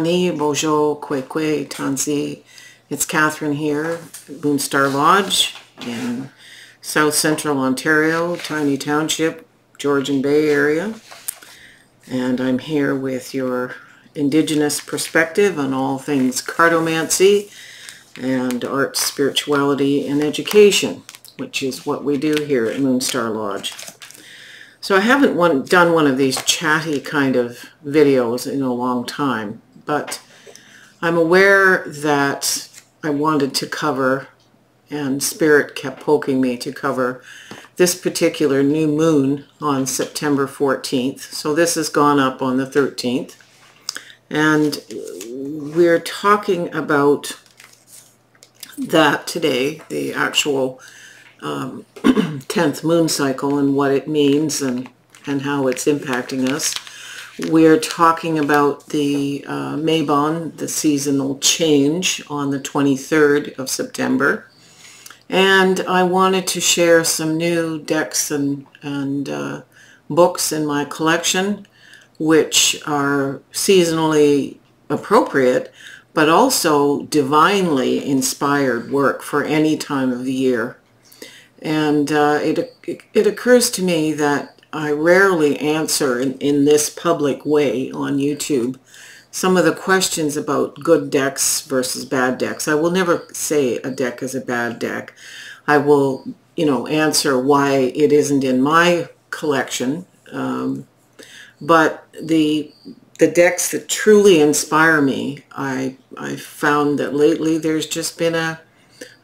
Ani, Bojo, Kwekwe, Tansi. It's Catherine here at Moonstarlodge in South Central Ontario, tiny township, Georgian Bay area. And I'm here with your Indigenous perspective on all things cartomancy and art, spirituality, and education, which is what we do here at Moonstarlodge. So I haven't done one of these chatty kind of videos in a long time, but I'm aware that I wanted to cover, and Spirit kept poking me to cover, this particular new moon on September 14th. So this has gone up on the 13th. And we're talking about that today, the actual 10th moon cycle and what it means and how it's impacting us. We're talking about the Mabon, the seasonal change, on the 23rd of September. And I wanted to share some new decks and books in my collection, which are seasonally appropriate, but also divinely inspired work for any time of the year. And it occurs to me that I rarely answer in this public way on YouTube some of the questions about good decks versus bad decks. I will never say a deck is a bad deck. I will, answer why it isn't in my collection. But the decks that truly inspire me, I found that lately there's just been a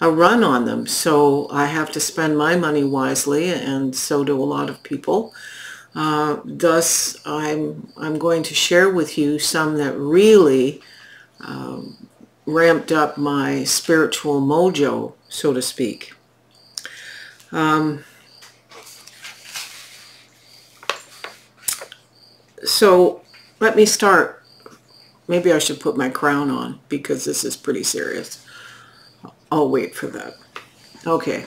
run on them. So I have to spend my money wisely, and so do a lot of people. Thus, I'm going to share with you some that really ramped up my spiritual mojo, so to speak. So let me start. Maybe I should put my crown on because this is pretty serious. I'll wait for that. Okay.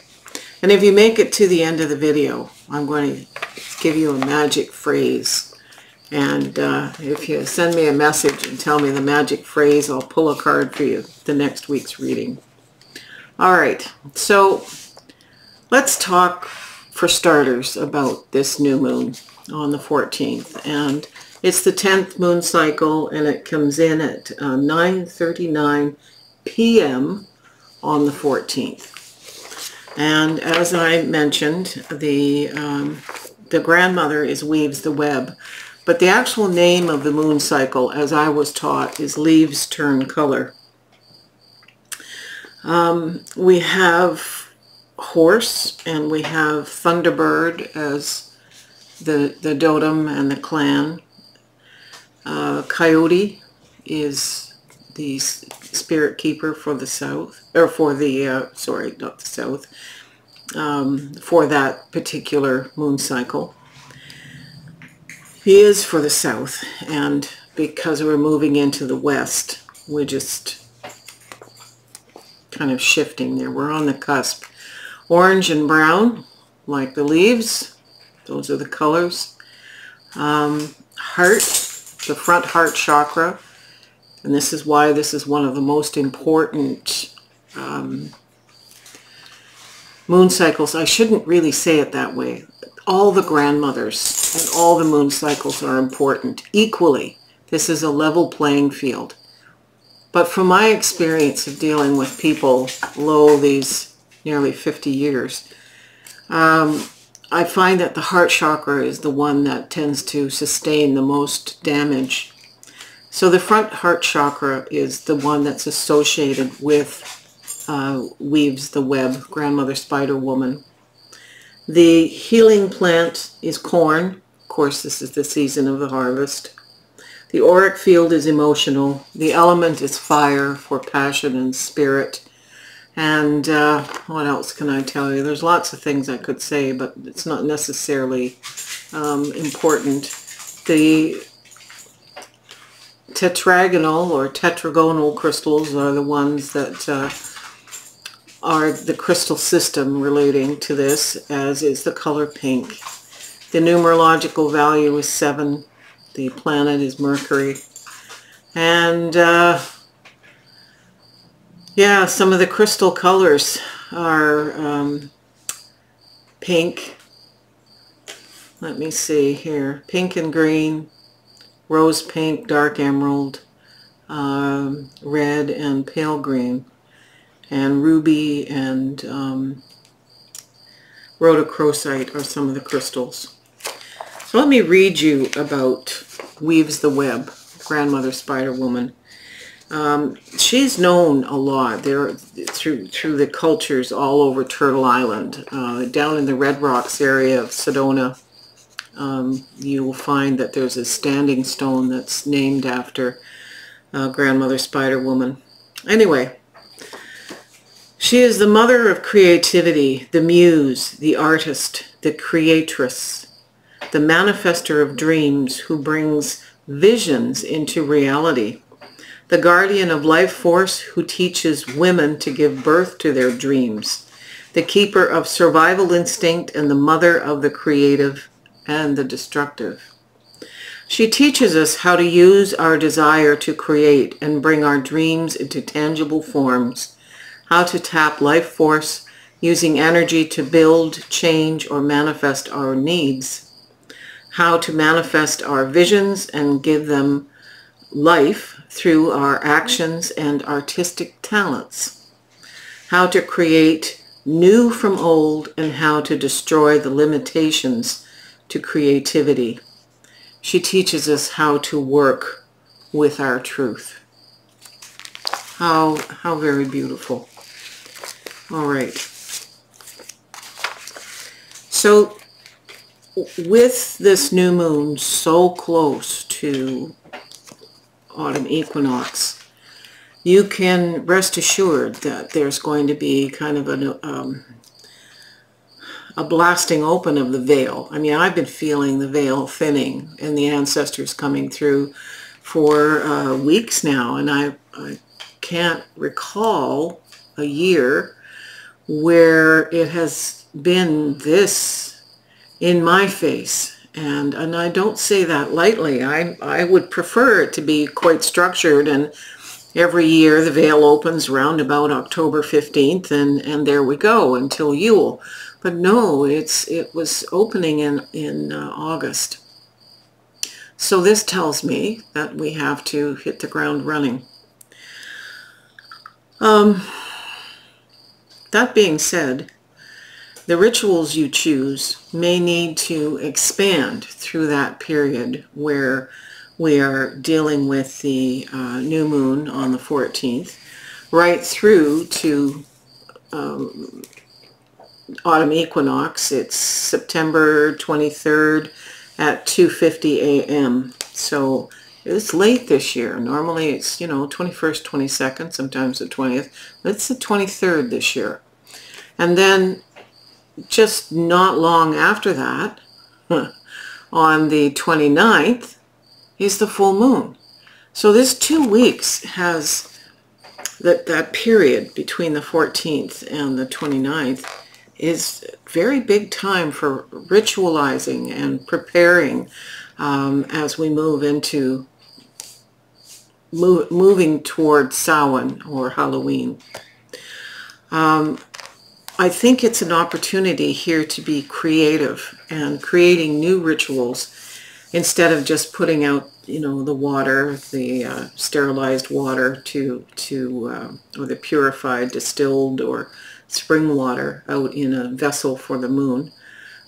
And if you make it to the end of the video, I'm going to give you a magic phrase. And if you send me a message and tell me the magic phrase, I'll pull a card for you the next week's reading. All right. So let's talk, for starters, about this new moon on the 14th. And it's the 10th moon cycle, and it comes in at 9:39 p.m. on the 14th. And as I mentioned, the grandmother is Weaves the Web, but the actual name of the moon cycle, as I was taught, is Leaves Turn Color. We have horse, and we have Thunderbird as the dotem and the clan. Coyote is the spirit keeper for the south, or for the, sorry, not the south, for that particular moon cycle. He is for the south, and because we're moving into the west, we're just kind of shifting there. We're on the cusp. Orange and brown, like the leaves, those are the colors. Heart, the front heart chakra. And this is why this is one of the most important moon cycles. I shouldn't really say it that way. All the grandmothers and all the moon cycles are important equally. This is a level playing field. But from my experience of dealing with people these nearly 50 years, I find that the heart chakra is the one that tends to sustain the most damage. So the front heart chakra is the one that's associated with Weaves the Web, Grandmother Spider Woman. The healing plant is corn. Of course, this is the season of the harvest. The auric field is emotional. The element is fire for passion and spirit. And what else can I tell you? There's lots of things I could say, but it's not necessarily important. The tetragonal or tetragonal crystals are the ones that are the crystal system relating to this, as is the color pink. The numerological value is 7. The planet is Mercury. And yeah, some of the crystal colors are pink. Let me see here. Pink and green, rose pink, dark emerald, red and pale green, and ruby and rhodochrosite are some of the crystals. So let me read you about Weaves the Web, Grandmother Spider Woman. She's known a lot there through the cultures all over Turtle Island. Down in the Red Rocks area of Sedona, you will find that there's a standing stone that's named after Grandmother Spider Woman. Anyway, she is the mother of creativity, the muse, the artist, the creatress, the manifester of dreams who brings visions into reality, the guardian of life force who teaches women to give birth to their dreams, the keeper of survival instinct and the mother of the creative and the destructive. She teaches us how to use our desire to create and bring our dreams into tangible forms, how to tap life force using energy to build, change, or manifest our needs, how to manifest our visions and give them life through our actions and artistic talents, how to create new from old, and how to destroy the limitations to creativity. She teaches us how to work with our truth. How very beautiful. All right. So with this new moon so close to autumn equinox, you can rest assured that there's going to be kind of a blasting open of the veil. I mean, I've been feeling the veil thinning and the ancestors coming through for weeks now, and I can't recall a year where it has been this in my face. And I don't say that lightly. I would prefer it to be quite structured, and every year the veil opens round about October 15th, and there we go until Yule. But no, it was opening in August. So this tells me that we have to hit the ground running. That being said, the rituals you choose may need to expand through that period where we are dealing with the new moon on the 14th, right through to autumn equinox. It's September 23rd at 2:50 a.m. So it's late this year. Normally it's, 21st, 22nd, sometimes the 20th. But it's the 23rd this year. And then just not long after that, on the 29th, is the full moon. So this 2 weeks has that period between the 14th and the 29th is very big time for ritualizing and preparing as we move into moving toward Samhain or Halloween. I think it's an opportunity here to be creative and creating new rituals instead of just putting out, the water, the sterilized water or the purified, distilled, or spring water out in a vessel for the moon,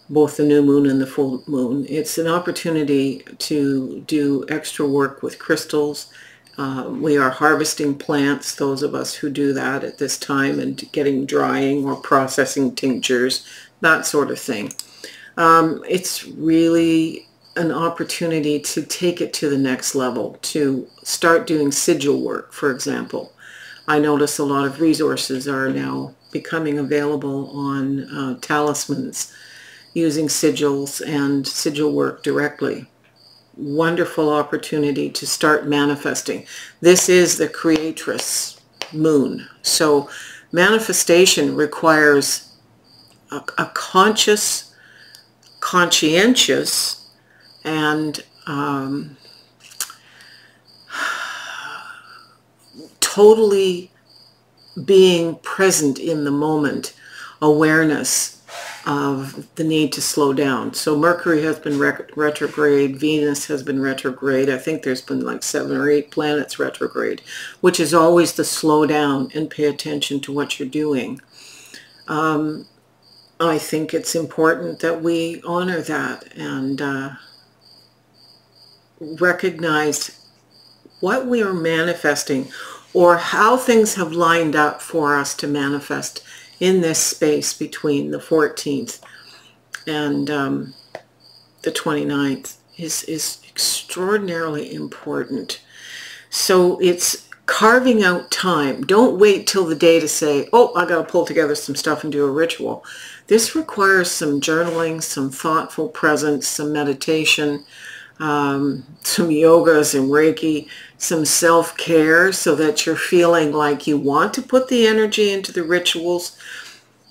both the new moon and the full moon. It's an opportunity to do extra work with crystals. We are harvesting plants, those of us who do that at this time, and getting drying or processing tinctures, that sort of thing. It's really an opportunity to take it to the next level, to start doing sigil work, for example. I notice a lot of resources are now becoming available on talismans using sigils and sigil work directly. Wonderful opportunity to start manifesting. This is the creatress moon. So manifestation requires a conscious, conscientious, and totally being present in the moment, awareness of the need to slow down. So Mercury has been retrograde, Venus has been retrograde. I think there's been like 7 or 8 planets retrograde, which is always to slow down and pay attention to what you're doing. I think it's important that we honor that and recognize what we are manifesting, or how things have lined up for us to manifest in this space between the 14th and the 29th is extraordinarily important. So it's carving out time. Don't wait till the day to say, oh, I got to pull together some stuff and do a ritual. This requires some journaling, some thoughtful presence, some meditation, some yoga, some Reiki, some self-care, so that you're feeling like you want to put the energy into the rituals.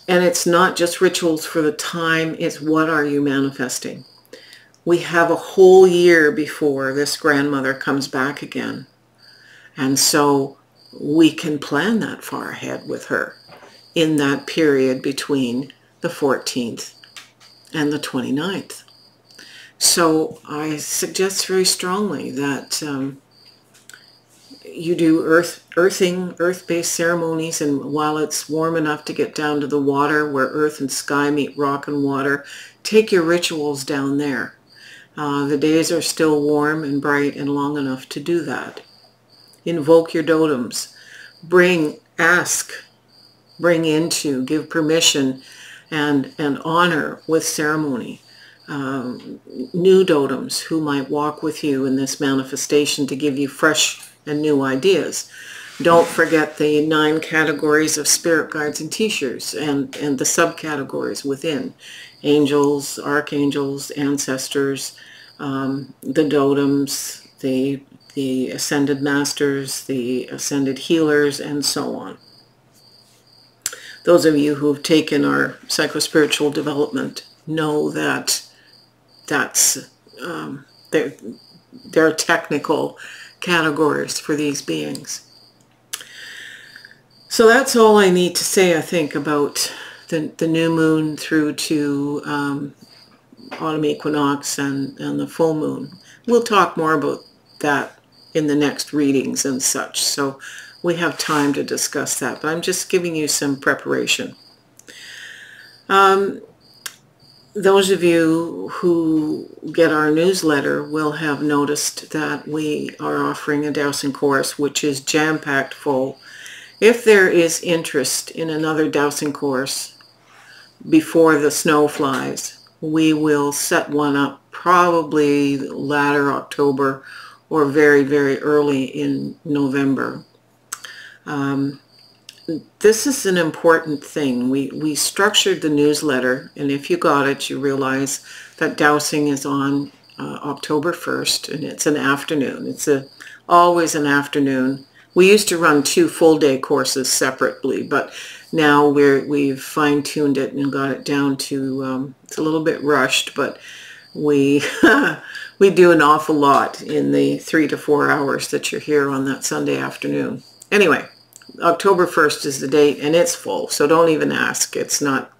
And it's not just rituals for the time, it's what are you manifesting. We have a whole year before this grandmother comes back again. And so we can plan that far ahead with her in that period between the 14th and the 29th. So I suggest very strongly that you do earth-based ceremonies, and while it's warm enough to get down to the water where earth and sky meet rock and water, take your rituals down there. The days are still warm and bright and long enough to do that. Invoke your totems. Bring into, give permission and honor with ceremony. New totems who might walk with you in this manifestation to give you fresh and new ideas. Don't forget the 9 categories of spirit guides and teachers and the subcategories within. Angels, archangels, ancestors, the totems, the ascended masters, the ascended healers, and so on. Those of you who have taken our psychospiritual development know that there are technical categories for these beings. So that's all I need to say, I think, about the new moon through to autumn equinox and the full moon. We'll talk more about that in the next readings and such, so we have time to discuss that, but I'm just giving you some preparation. Those of you who get our newsletter will have noticed that we are offering a dowsing course, which is jam-packed full. If there is interest in another dowsing course before the snow flies, we will set one up probably latter October or very, very early in November. This is an important thing. We structured the newsletter, and if you got it, you realize that dowsing is on October 1st, and it's an afternoon. It's always an afternoon. We used to run 2 full-day courses separately, but now we've fine-tuned it and got it down to, it's a little bit rushed, but we we do an awful lot in the 3 to 4 hours that you're here on that Sunday afternoon. Anyway, October 1st is the date, and it's full, so don't even ask. It's not,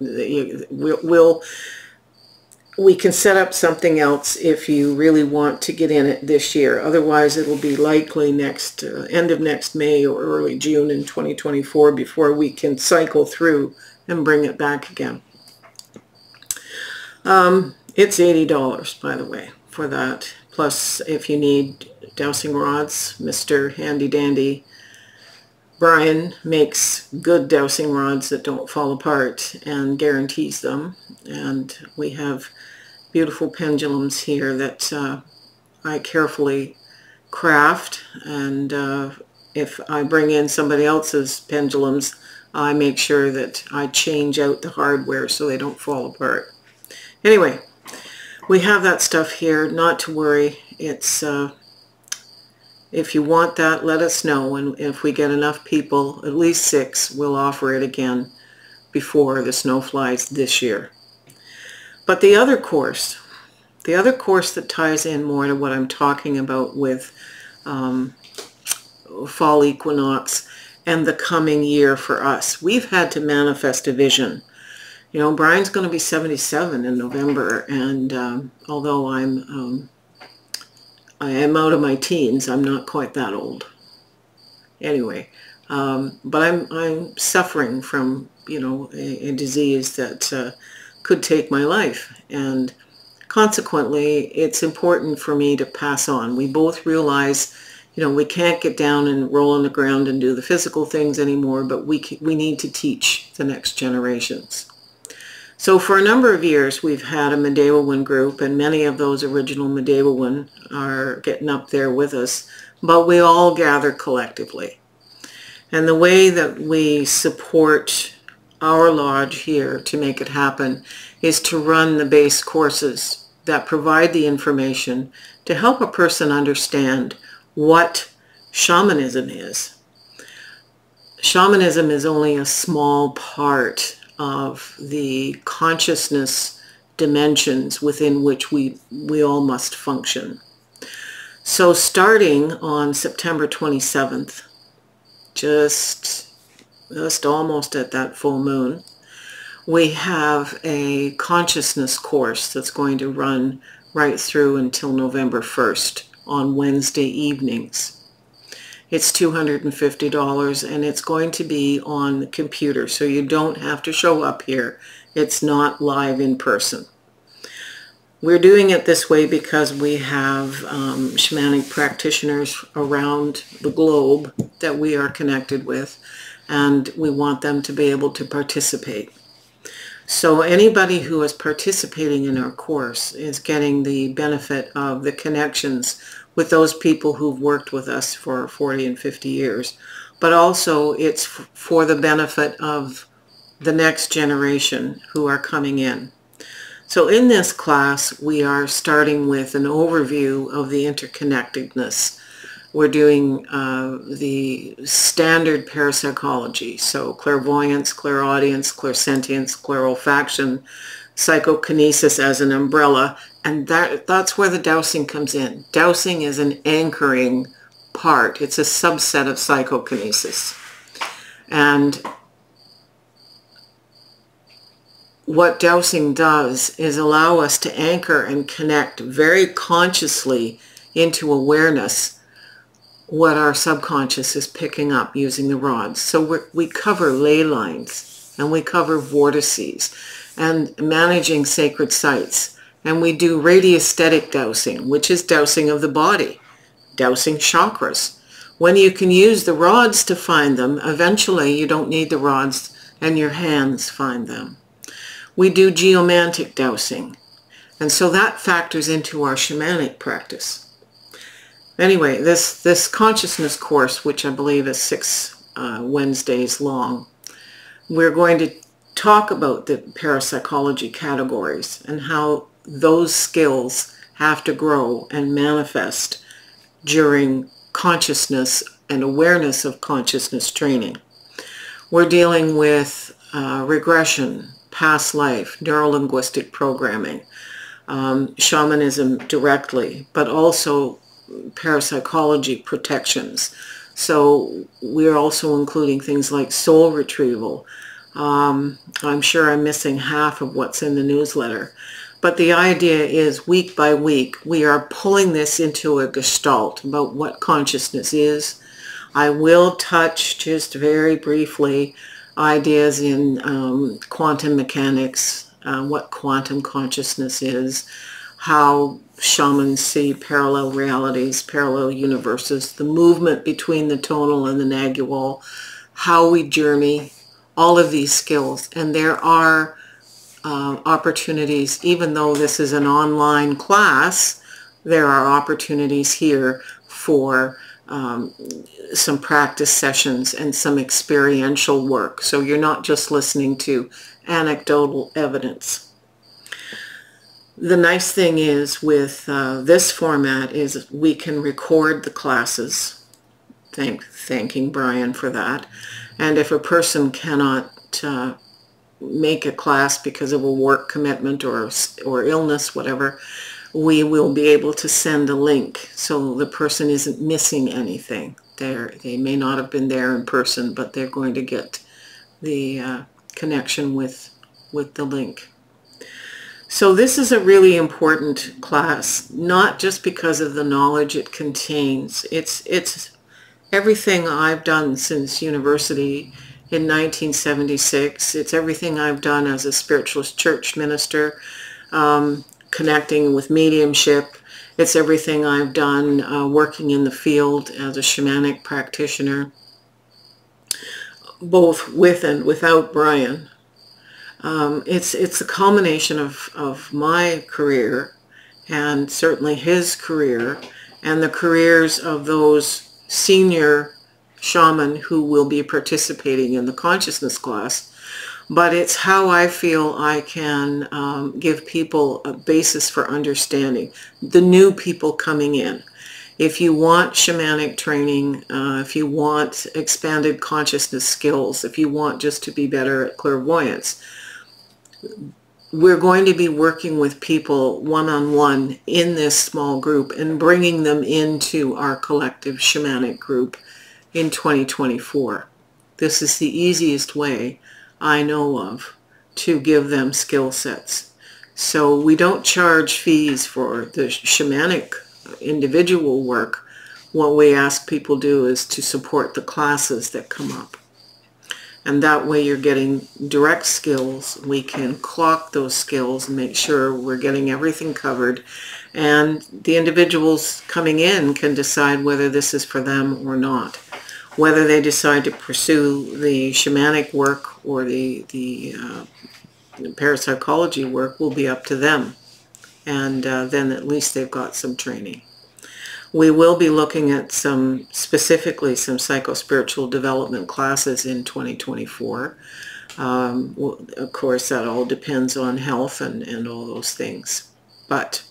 we can set up something else if you really want to get in it this year. Otherwise, it'll be likely end of next May or early June in 2024 before we can cycle through and bring it back again. It's $80, by the way, for that. Plus, if you need dowsing rods, Mr. Handy Dandy Brian makes good dowsing rods that don't fall apart and guarantees them. And we have beautiful pendulums here that I carefully craft. And if I bring in somebody else's pendulums, I make sure that I change out the hardware so they don't fall apart. Anyway, we have that stuff here, not to worry. It's if you want that, let us know, and if we get enough people, at least 6, we'll offer it again before the snow flies this year. But the other course that ties in more to what I'm talking about with fall equinox and the coming year for us. We've had to manifest a vision. You know, Brian's going to be 77 in November, and although I am out of my teens, I'm not quite that old. Anyway, but I'm suffering from, you know, a disease that could take my life, and consequently, it's important for me to pass on. We both realize, you know, we can't get down and roll on the ground and do the physical things anymore, but we need to teach the next generations. So for a number of years, we've had a Medewawin group, and many of those original Medewawin are getting up there with us, but we all gather collectively. And the way that we support our lodge here to make it happen is to run the base courses that provide the information to help a person understand what shamanism is. Shamanism is only a small part of the consciousness dimensions within which we all must function. So starting on September 27th, just almost at that full moon, we have a consciousness course that's going to run right through until November 1st on Wednesday evenings. It's $250, and it's going to be on the computer, so you don't have to show up here. It's not live in person. We're doing it this way because we have shamanic practitioners around the globe that we are connected with, and we want them to be able to participate. So anybody who is participating in our course is getting the benefit of the connections with those people who've worked with us for 40 and 50 years. But also it's for the benefit of the next generation who are coming in. So in this class, we are starting with an overview of the interconnectedness. We're doing the standard parapsychology, so clairvoyance, clairaudience, clairsentience, clairolfaction, psychokinesis as an umbrella, and that's where the dowsing comes in. Dowsing is an anchoring part. It's a subset of psychokinesis. And what dowsing does is allow us to anchor and connect very consciously into awareness what our subconscious is picking up using the rods. So we cover ley lines, and we cover vortices, and managing sacred sites. And we do radiesthetic dowsing, which is dowsing of the body, dowsing chakras. When you can use the rods to find them, eventually you don't need the rods and your hands find them. We do geomantic dowsing, and so that factors into our shamanic practice. Anyway, this consciousness course, which I believe is 6 Wednesdays long, we're going to talk about the parapsychology categories and how those skills have to grow and manifest during consciousness and awareness of consciousness training. We're dealing with regression, past life, neuro-linguistic programming, shamanism directly, but also parapsychology protections. So we're also including things like soul retrieval. I'm sure I'm missing half of what's in the newsletter. But the idea is week by week, we are pulling this into a gestalt about what consciousness is. I will touch just very briefly ideas in quantum mechanics, what quantum consciousness is, how shamans see parallel realities, parallel universes, the movement between the tonal and the nagual, how we journey, all of these skills. And there are opportunities, even though this is an online class, there are opportunities here for some practice sessions and some experiential work. So you're not just listening to anecdotal evidence. The nice thing is with this format is we can record the classes, thanking Brian for that. And if a person cannot make a class because of a work commitment or illness, whatever, we will be able to send a link so the person isn't missing anything. They may not have been there in person, but they're going to get the connection with the link. So this is a really important class, not just because of the knowledge it contains. It's everything I've done since university in 1976. It's everything I've done as a spiritualist church minister, connecting with mediumship. It's everything I've done working in the field as a shamanic practitioner, both with and without Brian. It's a culmination of my career, and certainly his career, and the careers of those senior shaman who will be participating in the consciousness class. But it's how I feel I can give people a basis for understanding, the new people coming in. If you want shamanic training, if you want expanded consciousness skills, if you want just to be better at clairvoyance, we're going to be working with people one-on-one in this small group and bringing them into our collective shamanic group in 2024. This is the easiest way I know of to give them skill sets. So we don't charge fees for the shamanic individual work. What we ask people do is to support the classes that come up. And that way you're getting direct skills. We can clock those skills and make sure we're getting everything covered. And the individuals coming in can decide whether this is for them or not. Whether they decide to pursue the shamanic work or the parapsychology work will be up to them. And then at least they've got some training. We will be looking at specifically some psychospiritual development classes in 2024. Of course, that all depends on health and all those things. But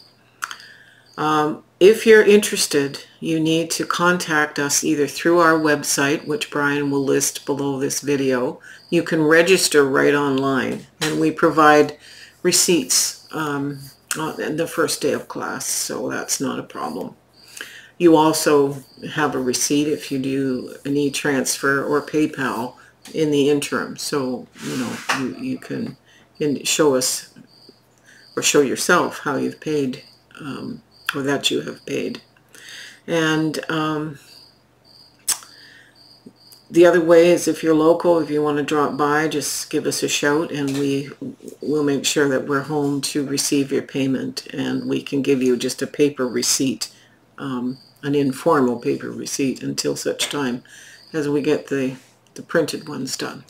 if you're interested, you need to contact us either through our website, which Brian will list below this video. You can register right online, and we provide receipts on the first day of class, so that's not a problem. You also have a receipt if you do an e-transfer or PayPal in the interim. So, you know, you can show us or show yourself how you've paid or that you have paid. And the other way is if you're local, if you want to drop by, just give us a shout and we'll make sure that we're home to receive your payment, and we can give you just a paper receipt. An informal paper receipt until such time as we get the printed ones done.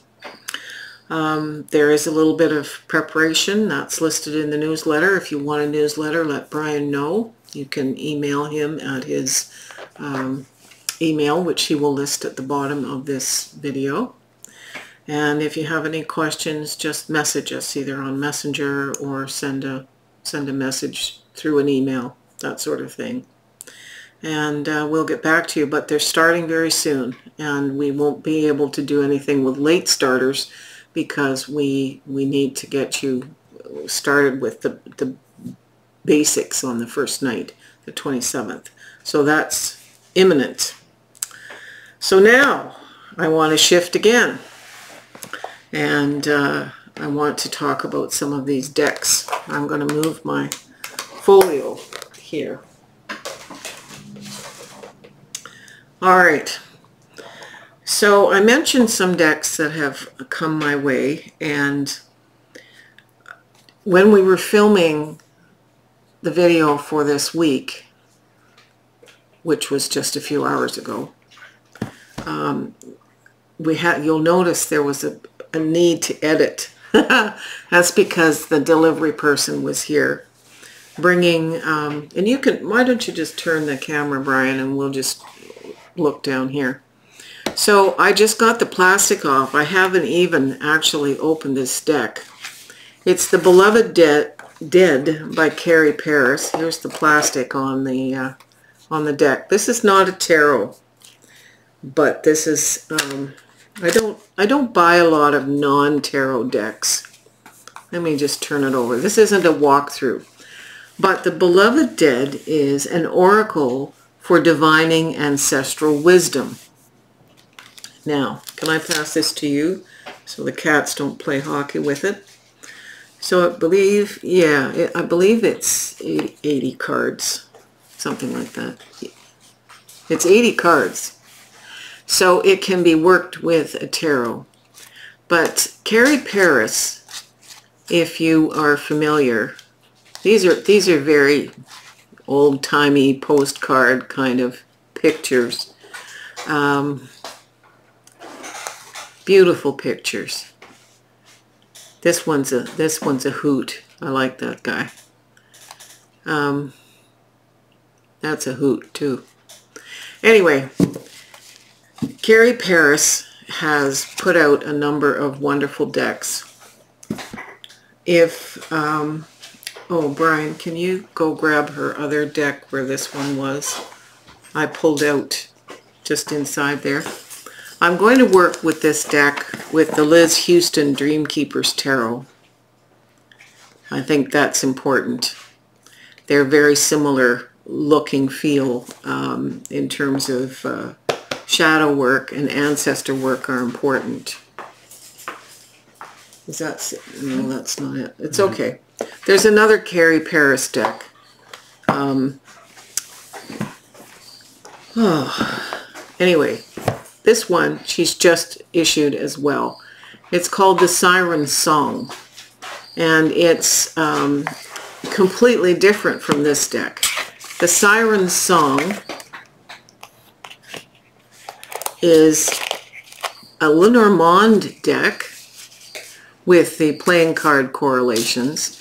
There is a little bit of preparation that's listed in the newsletter. If you want a newsletter, let Brian know. You can email him at his email, which he will list at the bottom of this video. And if you have any questions, just message us either on Messenger or send a message through an email, that sort of thing. And we'll get back to you, but they're starting very soon, and we won't be able to do anything with late starters because we need to get you started with the basics on the first night, the 27th. So that's imminent. So now I want to shift again, and I want to talk about some of these decks. I'm going to move my folio here. All right, so I mentioned some decks that have come my way, and when we were filming the video for this week, which was just a few hours ago, you'll notice there was a need to edit. That's because the delivery person was here bringing, and you can, why don't you just turn the camera, Brian, and we'll just look down here. So I just got the plastic off. I haven't even actually opened this deck. It's the Beloved Dead by Carrie Paris. Here's the plastic on the deck. This is not a tarot, but this is I don't buy a lot of non-tarot decks. Let me just turn it over. This isn't a walkthrough, but the Beloved Dead is an oracle for divining ancestral wisdom. Now, can I pass this to you so the cats don't play hockey with it? So I believe, yeah, I believe it's 80 cards, something like that. It's 80 cards. So it can be worked with a tarot. But Carrie Paris, if you are familiar, these are very old-timey postcard kind of pictures. Beautiful pictures. This one's a hoot. I like that guy. That's a hoot too. Anyway, Carrie Paris has put out a number of wonderful decks. If oh, Brian, can you go grab her other deck where this one was? I pulled out just inside there. I'm going to work with this deck with the Liz Houston Dreamkeepers Tarot. I think that's important. They're very similar looking feel in terms of shadow work and ancestor work are important. Is that, no, that's not it. It's okay. There's another Carrie Paris deck. Anyway, this one she's just issued as well. It's called The Siren Song, and it's completely different from this deck. The Siren Song is a Lenormand deck with the playing card correlations,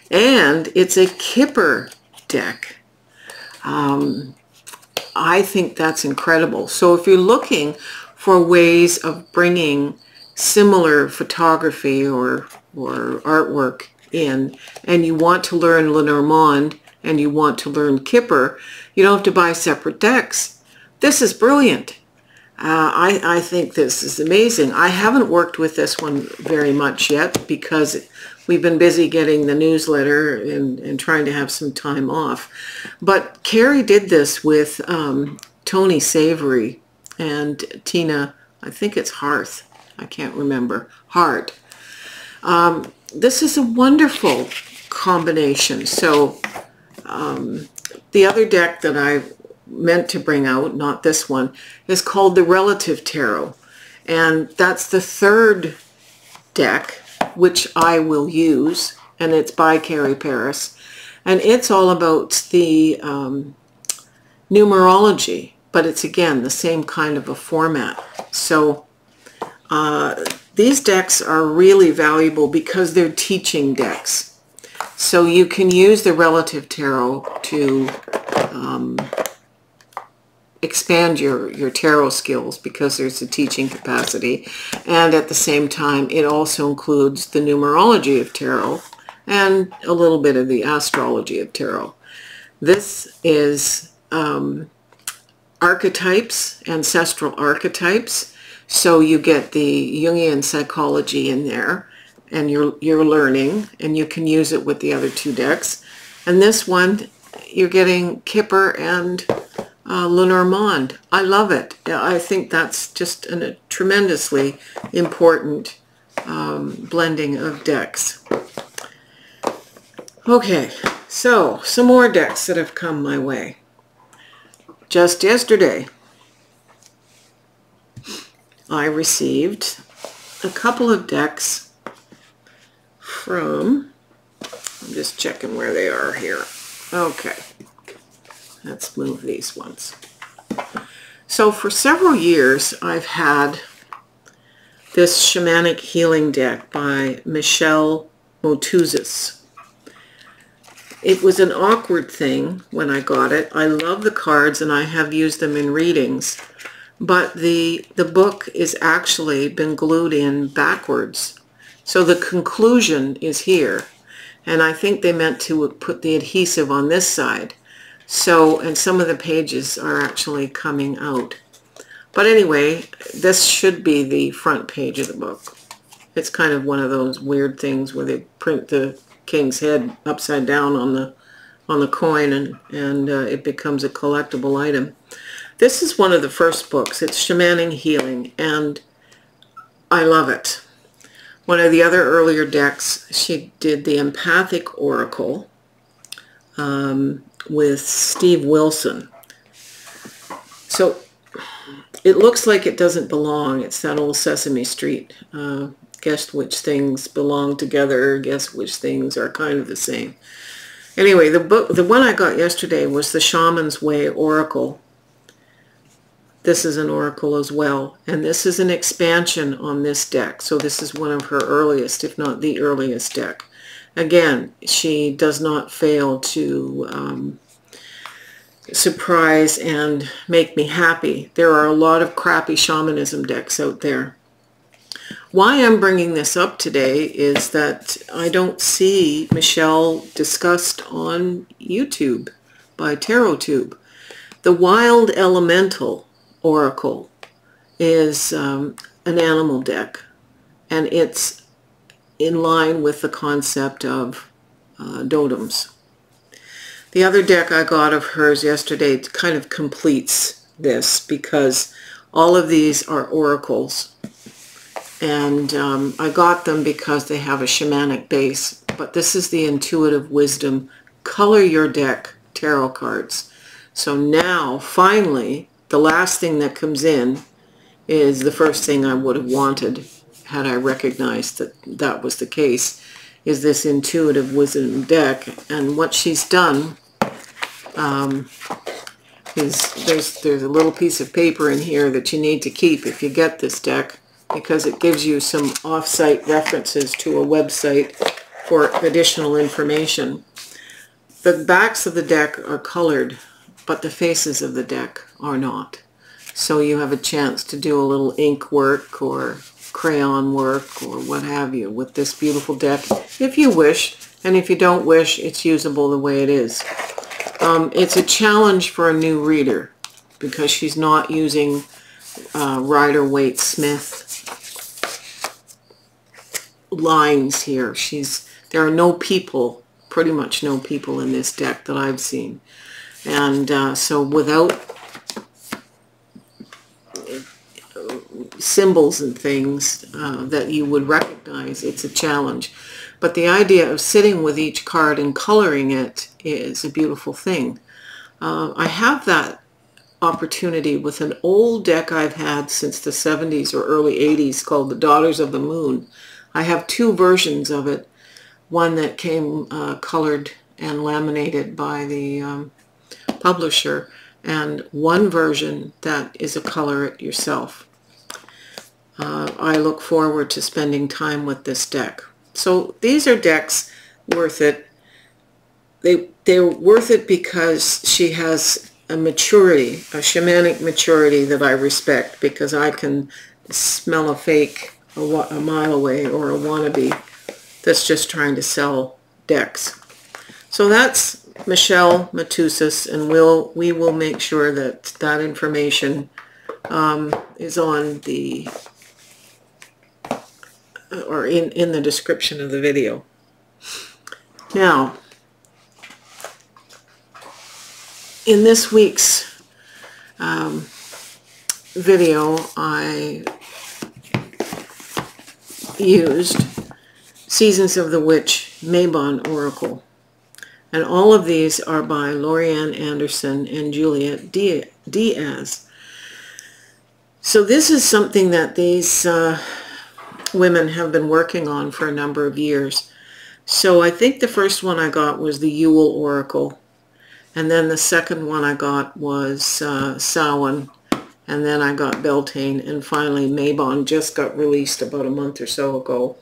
and it's a Kipper deck. I think that's incredible. So if you're looking for ways of bringing similar photography or artwork in, and you want to learn Lenormand and you want to learn Kipper, you don't have to buy separate decks. This is brilliant. I think this is amazing. I haven't worked with this one very much yet because we've been busy getting the newsletter and trying to have some time off. But Carrie did this with Tony Savory and Tina, I think it's Hearth, I can't remember, Hart. This is a wonderful combination. So the other deck that I meant to bring out, not this one, is called the Relative Tarot. And that's the third deck, which I will use, and it's by Carrie Paris. And it's all about the numerology, but it's again the same kind of a format. So these decks are really valuable because they're teaching decks. So you can use the Relative Tarot to expand your tarot skills because there's a teaching capacity, and at the same time it also includes the numerology of tarot and a little bit of the astrology of tarot. This is archetypes, ancestral archetypes, so you get the Jungian psychology in there, and you're learning, and you can use it with the other two decks. And this one you're getting Kipper and Lenormand. I love it. I think that's just a tremendously important blending of decks. Okay, so some more decks that have come my way. Just yesterday, I received a couple of decks from, I'm just checking where they are here. Okay. Let's move these ones. So for several years, I've had this Shamanic Healing deck by Michelle Motuzis. It was an awkward thing when I got it. I love the cards and I have used them in readings, but the book is actually been glued in backwards. So the conclusion is here, and I think they meant to put the adhesive on this side. So, and some of the pages are actually coming out. But anyway, this should be the front page of the book. It's kind of one of those weird things where they print the king's head upside down on the coin, and it becomes a collectible item. This is one of the first books. It's Shamanic Healing, and I love it. One of the other earlier decks, she did the Empathic Oracle with Steve Wilson. So it looks like it doesn't belong. It's that old Sesame Street. Guess which things belong together, guess which things are kind of the same. Anyway, the one I got yesterday was the Shaman's Way Oracle. This is an oracle as well, and this is an expansion on this deck. So this is one of her earliest, if not the earliest deck. Again, she does not fail to surprise and make me happy. There are a lot of crappy shamanism decks out there. Why I'm bringing this up today is that I don't see Michelle discussed on YouTube by TarotTube. The Wild Elemental Oracle is an animal deck, and it's in line with the concept of totems. The other deck I got of hers yesterday kind of completes this, because all of these are oracles, and I got them because they have a shamanic base, but this is the Intuitive Wisdom Color Your Deck tarot cards. So now finally the last thing that comes in is the first thing I would have wanted had I recognized that that was the case, is this Intuitive Wisdom deck. And what she's done is there's a little piece of paper in here that you need to keep if you get this deck, because it gives you some off-site references to a website for additional information. The backs of the deck are colored, but the faces of the deck are not. So you have a chance to do a little ink work or crayon work or what have you with this beautiful deck, if you wish. And if you don't wish, it's usable the way it is. It's a challenge for a new reader, because she's not using Rider-Waite-Smith lines here. There are no people, pretty much no people in this deck that I've seen. And so without symbols and things that you would recognize, it's a challenge. But the idea of sitting with each card and coloring it is a beautiful thing. I have that opportunity with an old deck I've had since the 70s or early 80s called the Daughters of the Moon. I have two versions of it. One that came colored and laminated by the publisher, and one version that is a color it yourself. I look forward to spending time with this deck. So these are decks worth it. They're worth it because she has a maturity, a shamanic maturity that I respect, because I can smell a fake a mile away, or a wannabe that's just trying to sell decks. So that's Michelle Matusas, and we will make sure that that information is on the or in the description of the video. Now, in this week's video, I used Seasons of the Witch Mabon Oracle. And all of these are by Lorianne Anderson and Juliet Diaz. So this is something that these women have been working on for a number of years. So I think the first one I got was the Yule Oracle. And then the second one I got was Samhain. And then I got Beltane. And finally Mabon just got released about a month or so ago.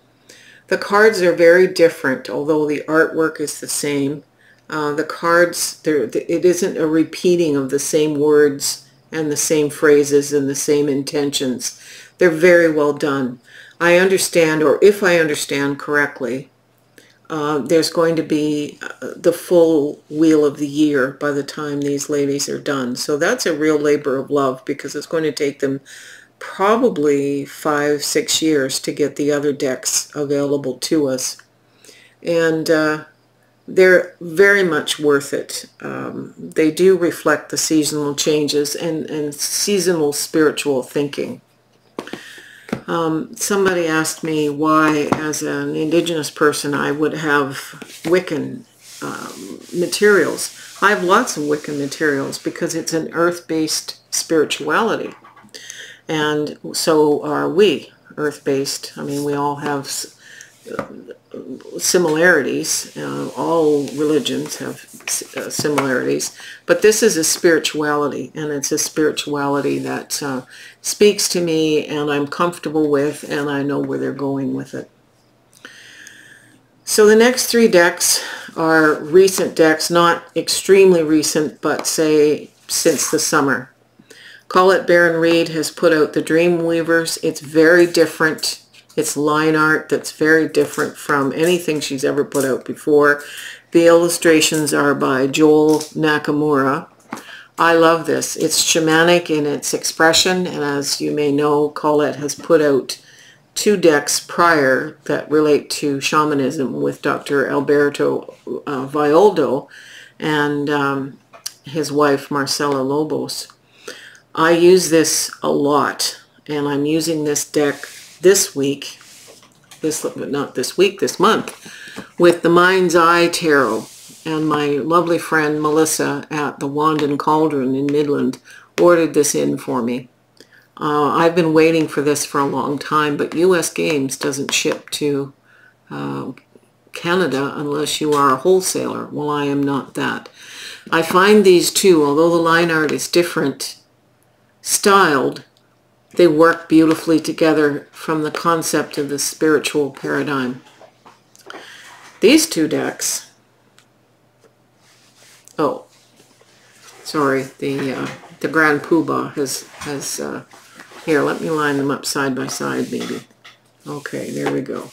The cards are very different, although the artwork is the same. The cards, it isn't a repeating of the same words and the same phrases and the same intentions. They're very well done. I understand, or if I understand correctly, there's going to be the full Wheel of the Year by the time these ladies are done. So that's a real labor of love, because it's going to take them probably 5-6 years to get the other decks available to us. And they're very much worth it. They do reflect the seasonal changes and seasonal spiritual thinking. Somebody asked me why, as an Indigenous person, I would have Wiccan materials. I have lots of Wiccan materials because it's an earth-based spirituality. And so are we, earth-based. I mean, we all have similarities. All religions have similarities. But this is a spirituality, and it's a spirituality that speaks to me, and I'm comfortable with, and I know where they're going with it. So the next 3 decks are recent decks, not extremely recent, but say since the summer. Colette Baron Reid has put out the Dream Weavers. It's very different. It's line art that's very different from anything she's ever put out before. The illustrations are by Joel Nakamura. I love this. It's shamanic in its expression, and as you may know, Colette has put out 2 decks prior that relate to shamanism with Dr. Alberto Violdo and his wife Marcela Lobos. I use this a lot, and I'm using this deck this week, not this week, this month, with the Mind's Eye Tarot. And my lovely friend Melissa at the Wand and Cauldron in Midland ordered this in for me. I've been waiting for this for a long time, but US Games doesn't ship to Canada unless you are a wholesaler. Well, I am not that. I find these two, although the line art is different styled, they work beautifully together from the concept of the spiritual paradigm. These 2 decks, oh, sorry, the Grand Poobah has here, let me line them up side by side maybe. Okay, there we go.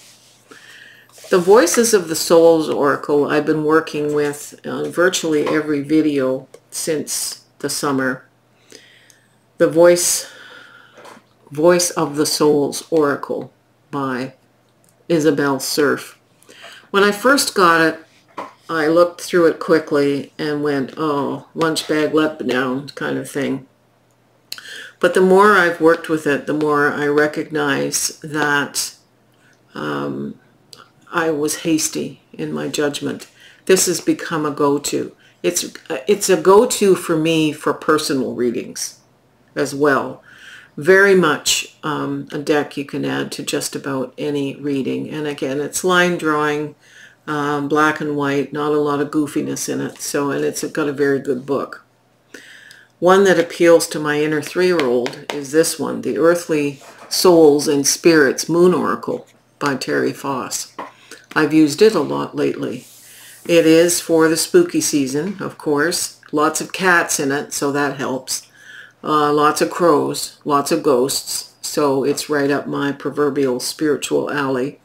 The Voices of the Souls Oracle I've been working with virtually every video since the summer. The Voice of the Souls Oracle by Isabel Surf. When I first got it, I looked through it quickly and went, oh, lunch bag let down kind of thing. But the more I've worked with it, the more I recognize that I was hasty in my judgment. This has become a go-to. It's a go-to for me for personal readings as well. Very much a deck you can add to just about any reading. And again, it's line drawing, black and white, not a lot of goofiness in it. So, and it's got a very good book. One that appeals to my inner 3-year-old is this one, The Earthly Souls and Spirits Moon Oracle by Terry Foss. I've used it a lot lately. It is for the spooky season, of course. Lots of cats in it, so that helps. Lots of crows, lots of ghosts, so it's right up my proverbial spiritual alley.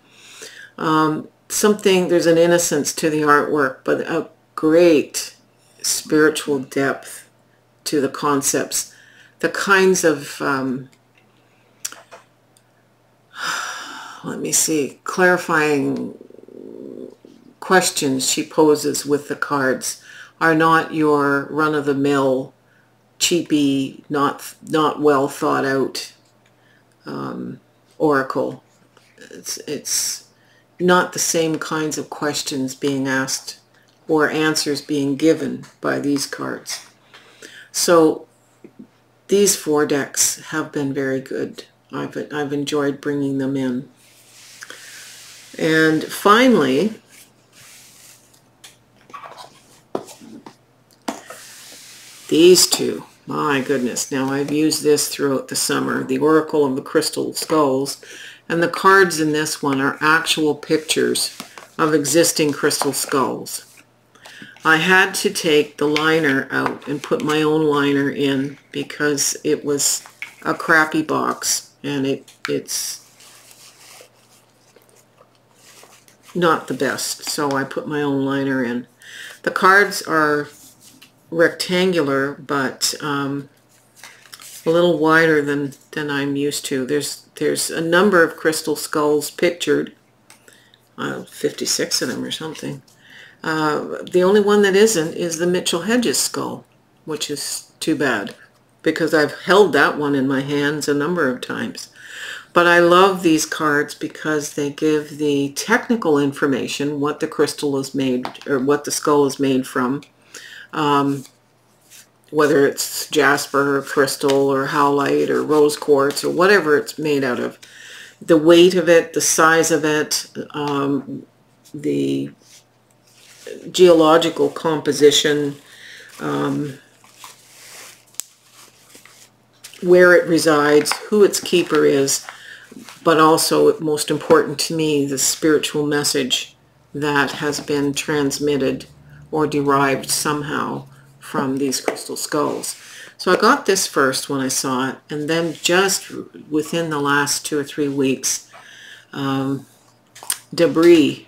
There's an innocence to the artwork, but a great spiritual depth to the concepts. The kinds of, let me see, clarifying questions she poses with the cards are not your run-of-the-mill, cheapy, not well thought out oracle. It's not the same kinds of questions being asked or answers being given by these cards. So these 4 decks have been very good. I've enjoyed bringing them in. And finally, these 2. My goodness, now I've used this throughout the summer, the Oracle of the Crystal Skulls, and the cards in this one are actual pictures of existing crystal skulls. I had to take the liner out and put my own liner in because it was a crappy box and it's not the best, so I put my own liner in. The cards are rectangular, but a little wider than I'm used to. There's a number of crystal skulls pictured, 56 of them or something. The only one that isn't is the Mitchell Hedges skull, which is too bad, because I've held that one in my hands a number of times. But I love these cards because they give the technical information, what the crystal is made, or what the skull is made from, whether it's jasper or crystal or howlite or rose quartz or whatever it's made out of. The weight of it, the size of it, the geological composition, where it resides, who its keeper is, but also, most important to me, the spiritual message that has been transmitted or derived somehow from these crystal skulls. So I got this first when I saw it, and then just within the last 2 or 3 weeks, Debris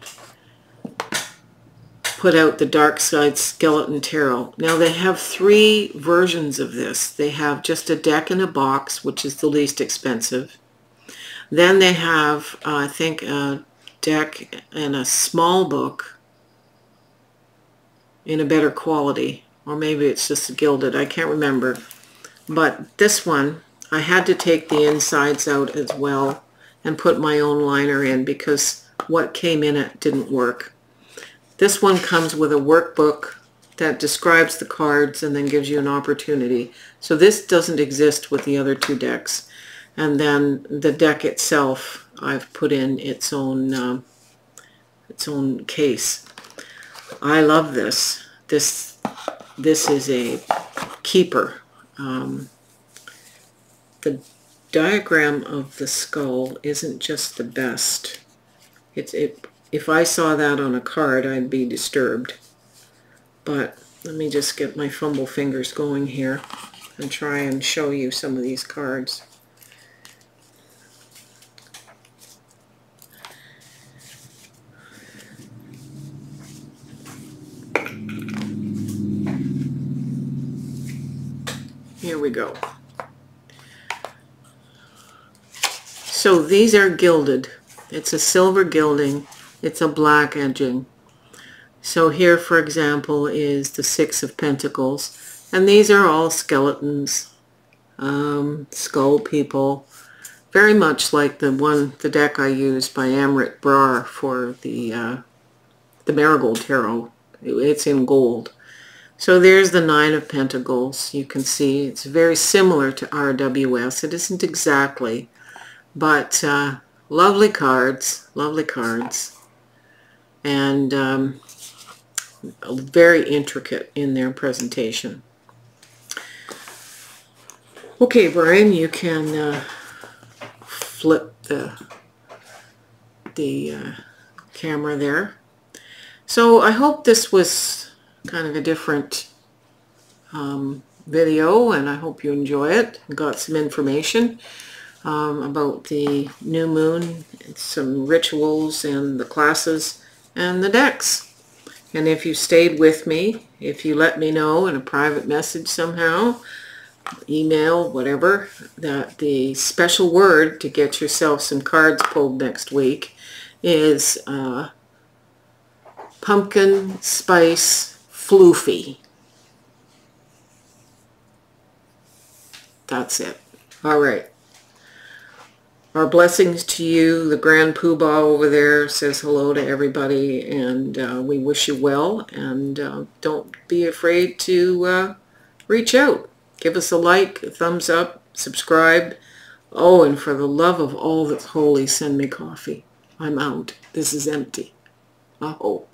put out the Dark Side Skeleton Tarot. Now they have 3 versions of this. They have just a deck in a box, which is the least expensive. Then they have, I think, a deck and a small book in a better quality. Or maybe it's just gilded, I can't remember. But this one, I had to take the insides out as well and put my own liner in because what came in it didn't work. This one comes with a workbook that describes the cards and then gives you an opportunity. So this doesn't exist with the other 2 decks. And then the deck itself, I've put in its own case. I love this. This is a keeper. The diagram of the skull isn't just the best. If I saw that on a card, I'd be disturbed. But let me just get my fumble fingers going here and try and show you some of these cards. Here we go. So these are gilded. It's a silver gilding. It's a black edging. So here, for example, is the 6 of Pentacles. And these are all skeletons, skull people. Very much like the deck I used by Amrit Brar for the Marigold Tarot. It's in gold. So there's the 9 of Pentacles. You can see it's very similar to RWS. It isn't exactly, but lovely cards, and very intricate in their presentation. Okay, Brian, you can flip the camera there. So I hope this was kind of a different video, and I hope you enjoy it. Got some information about the new moon, some rituals and the classes and the decks. And if you stayed with me, if you let me know in a private message somehow, email, whatever, that the special word to get yourself some cards pulled next week is pumpkin spice floofy. That's it. All right. Our blessings to you. The Grand Poobah over there says hello to everybody, and we wish you well. And don't be afraid to reach out. Give us a like, a thumbs up, subscribe. Oh, and for the love of all that's holy, send me coffee. I'm out. This is empty. Oh.